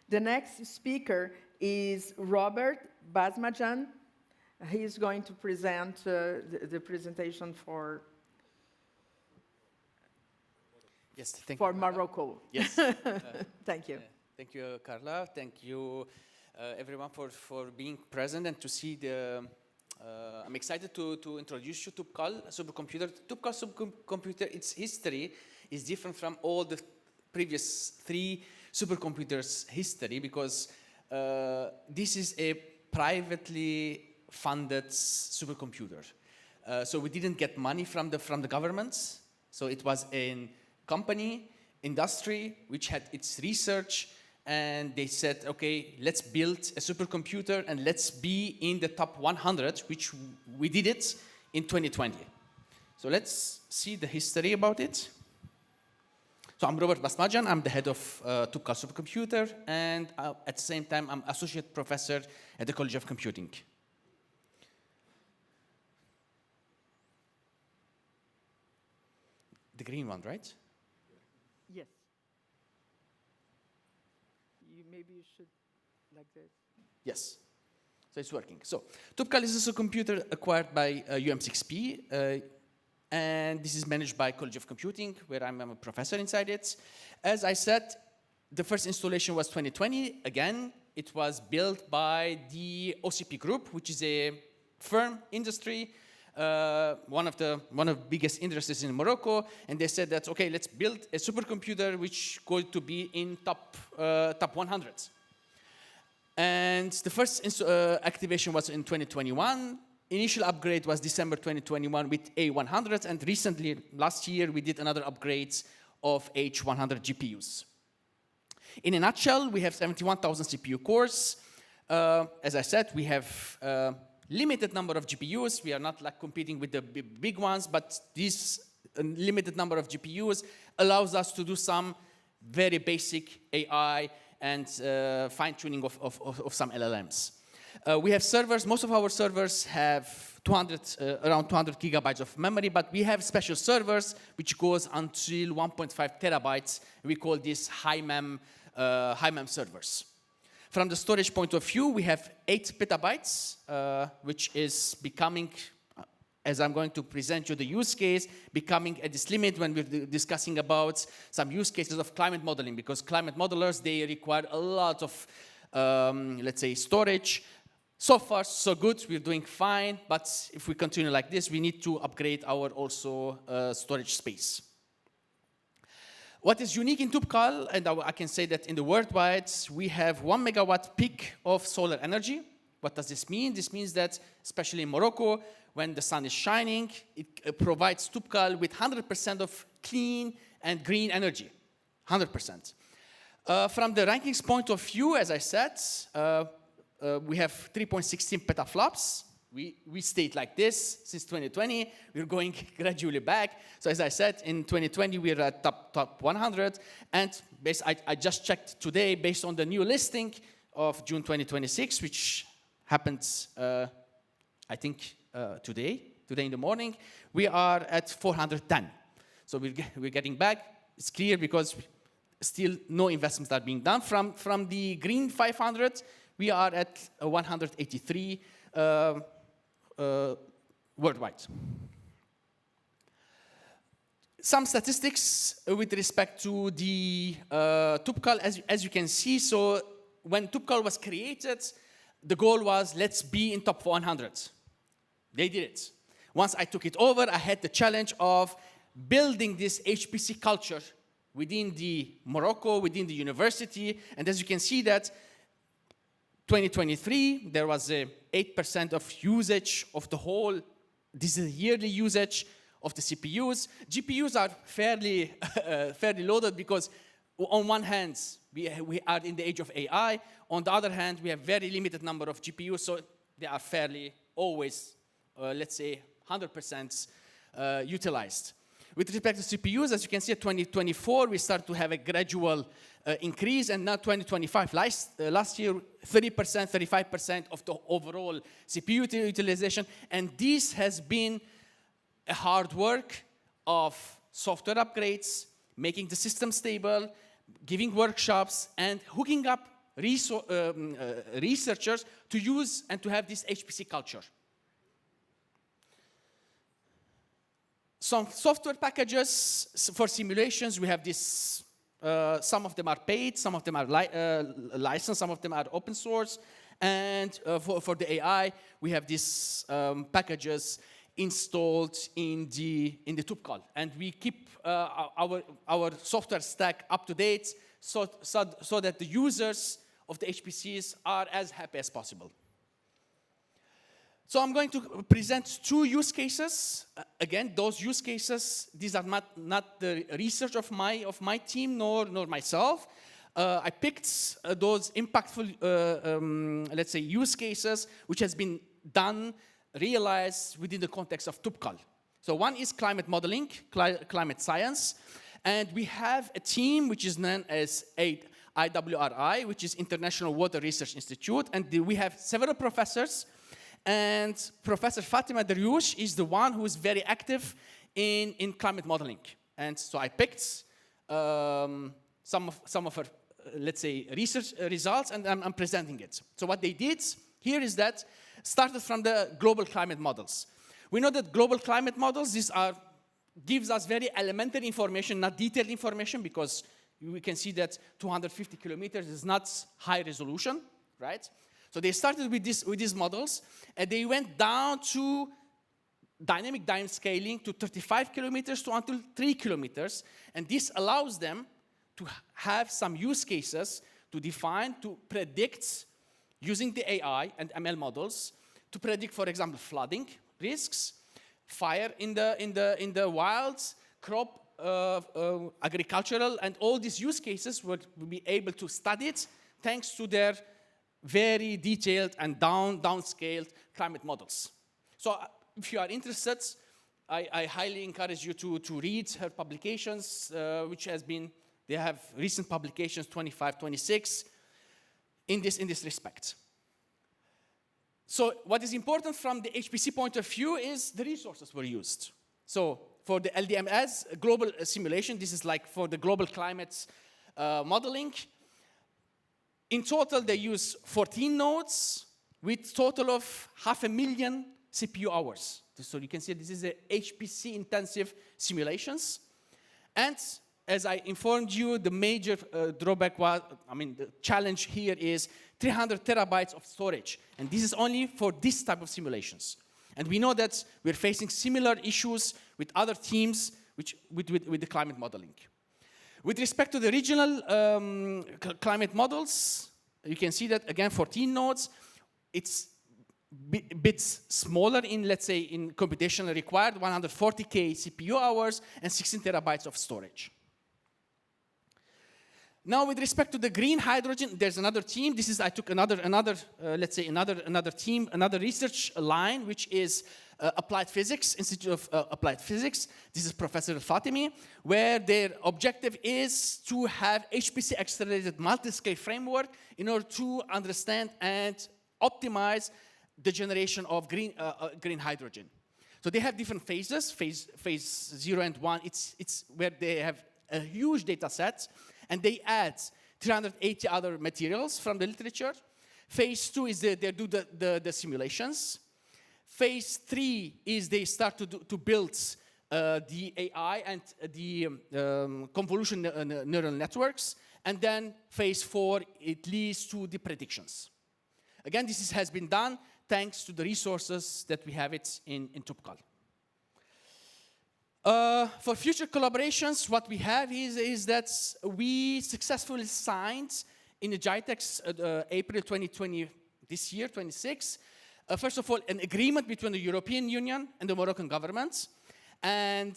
The next speaker is Robert Basmadjian. He is going to present the presentation for Morocco. Yes. Thank you. Thank you, Carla. Thank you, everyone, for being present and to see the. I'm excited to introduce you to Toubkal supercomputer. Toubkal supercomputer, its history is different from all the previous 3 supercomputers' history because this is a privately funded supercomputer. So we didn't get money from the governments. So it was a company, industry, which had its research, and they said, okay, let's build a supercomputer and let's be in the top 100, which we did it in 2020. So let's see the history about it. So I'm Robert Basmadjian. I'm the head of Toubkal supercomputer, and at the same time, I'm associate professor at the College of Computing. The green one, right? Yes. Maybe you should like this. Yes. So it's working. So Toubkal is a supercomputer acquired by UM6P, and this is managed by College of Computing, where I'm a professor inside it. As I said, the first installation was 2020. Again, it was built by the OCP group, which is a firm industry, one of the biggest industries in Morocco, and they said that, okay, let's build a supercomputer which is going to be in top 100. And the first activation was in 2021. Initial upgrade was December 2021 with A100, and recently, last year, we did another upgrade of H100 GPUs. In a nutshell, we have 71,000 CPU cores. As I said, we have limited number of GPUs. We are not like competing with the big ones, but this limited number of GPUs allows us to do some very basic AI and fine-tuning of some LLMs. We have servers. Most of our servers have around 200 gigabytes of memory, but we have special servers which goes until 1.5 terabytes. We call this high mem servers. From the storage point of view, we have 8 petabytes, which is becoming, as I'm going to present you the use case, becoming at this limit when we're discussing about some use cases of climate modeling, because climate modelers, they require a lot of, let's say, storage. So far, so good, we're doing fine, but if we continue like this, we need to upgrade our also storage space. What is unique in Toubkal, and I can say that in the worldwide, we have 1 megawatt peak of solar energy. What does this mean? This means that, especially in Morocco, when the sun is shining, it provides Toubkal with 100% of clean and green energy, 100%. From the rankings point of view, as I said, we have 3.16 petaflops. We stayed like this since 2020. We're going gradually back. So as I said, in 2020, we're at top 100. And I just checked today, based on the new listing of June 2026, which happens, I think, today in the morning, we are at 410. So we're getting back. It's clear because still no investments are being done. From the green 500, we are at 183 worldwide. Some statistics with respect to the Toubkal, as you can see. So when Toubkal was created, the goal was, let's be in top 100. They did it. Once I took it over, I had the challenge of building this HPC culture within the Morocco, within the university. And as you can see that 2023, there was a 8% of usage of the whole, this is yearly usage of the CPUs. GPUs are fairly loaded because on one hand, we are in the age of AI. On the other hand, we have very limited number of GPUs, so they are fairly always, let's say, 100% utilized. With respect to CPUs, as you can see, at 2024, we start to have a gradual increase, and now 2025, last year, 30%, 35% of the overall CPU utilization, and this has been a hard work of software upgrades, making the system stable, giving workshops, and hooking up researchers to use and to have this HPC culture. Some software packages for simulations, we have this, some of them are paid, some of them are licensed, some of them are open source. And for the AI, we have these packages installed in the Toubkal. And we keep our software stack up to date so that the users of the HPCs are as happy as possible. So I'm going to present 2 use cases. Again, those use cases, these are not the research of my team nor myself. I picked those impactful, let's say, use cases which has been done, realized within the context of Toubkal. So one is climate modeling, climate science, and we have a team which is known as IWRI, which is International Water Research Institute, and we have several professors, and Professor Fatima Daryoush is the one who is very active in climate modeling. And so I picked some of her, let's say, research results, and I'm presenting it. So what they did here is that started from the global climate models. We know that global climate models, gives us very elementary information, not detailed information, because we can see that 250 kilometers is not high resolution, right? So they started with these models, and they went down to dynamic time scaling to 35 kilometers to until 3 kilometers, and this allows them to have some use cases to define, to predict, using the AI and ML models, to predict, for example, flooding risks, fire in the wilds, crop, agricultural, and all these use cases will be able to study it thanks to their very detailed and downscaled climate models. So if you are interested, I highly encourage you to read her publications, which has been, they have recent publications, 25, 26, in this respect. So what is important from the HPC point of view is the resources were used. So for the LDMS global simulation, this is like for the global climate modeling. In total, they use 14 nodes with total of 500,000 CPU hours. So you can see this is a HPC intensive simulations. And as I informed you, the major drawback was, the challenge here is 300 terabytes of storage. And this is only for this type of simulations. And we know that we're facing similar issues with other teams with the climate modeling. With respect to the regional climate models, you can see that, again, 14 nodes. It's bit smaller in, let's say, in computational required, 140K CPU hours and 16 terabytes of storage. Now, with respect to the green hydrogen, there's another team. This is, I took another team, another research line, which is Applied Physics, Institute of Applied Physics. This is Professor Fatimi, where their objective is to have HPC accelerated multi-scale framework in order to understand and optimize the generation of green hydrogen. So they have different phases, phase 0 and 1. It's where they have a huge data set, and they add 380 other materials from the literature. Phase 2 is they do the simulations. Phase 3 is they start to build the AI and the convolution neural networks. And then phase 4, it leads to the predictions. Again, this has been done thanks to the resources that we have it in Toubkal. For future collaborations, what we have is that we successfully signed in the GITEX April 2020, this year, 26, first of all, an agreement between the European Union and the Moroccan government. And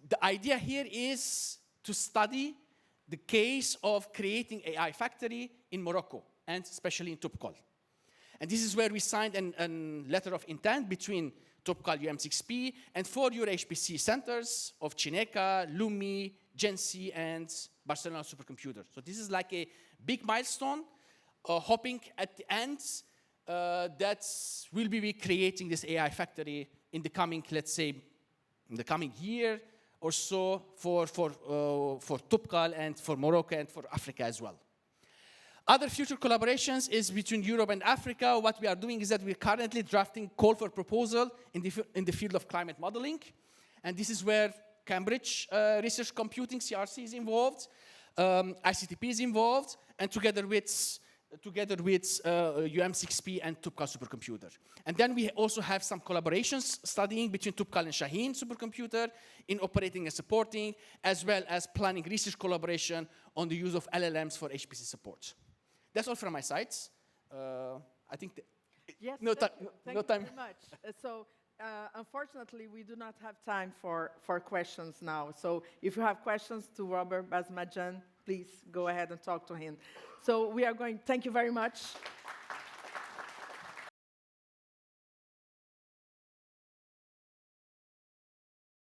the idea here is to study the case of creating AI factory in Morocco, and especially in Toubkal. And this is where we signed a letter of intent between Toubkal UM6P and 4 EuroHPC centers of Chineka, Lumi, Genci, and Barcelona supercomputer. So this is like a big milestone, hoping at the end that we'll be creating this AI factory in the coming, let's say, in the coming year or so for Toubkal and for Morocco and for Africa as well. Other future collaborations is between Europe and Africa. What we are doing is that we're currently drafting call for proposal in the field of climate modeling. And this is where Cambridge Research Computing, CRC, is involved, ICTP is involved, and together with UM6P and Toubkal supercomputer. And then we also have some collaborations studying between Toubkal and Shaheen supercomputer in operating and supporting, as well as planning research collaboration on the use of LLMs for HPC support. That's all from my side. I think Yes, no thank you time. very much. Unfortunately, we do not have time for questions now. So if you have questions to Robert Basmadjian, please go ahead and talk to him. So we are going, thank you very much.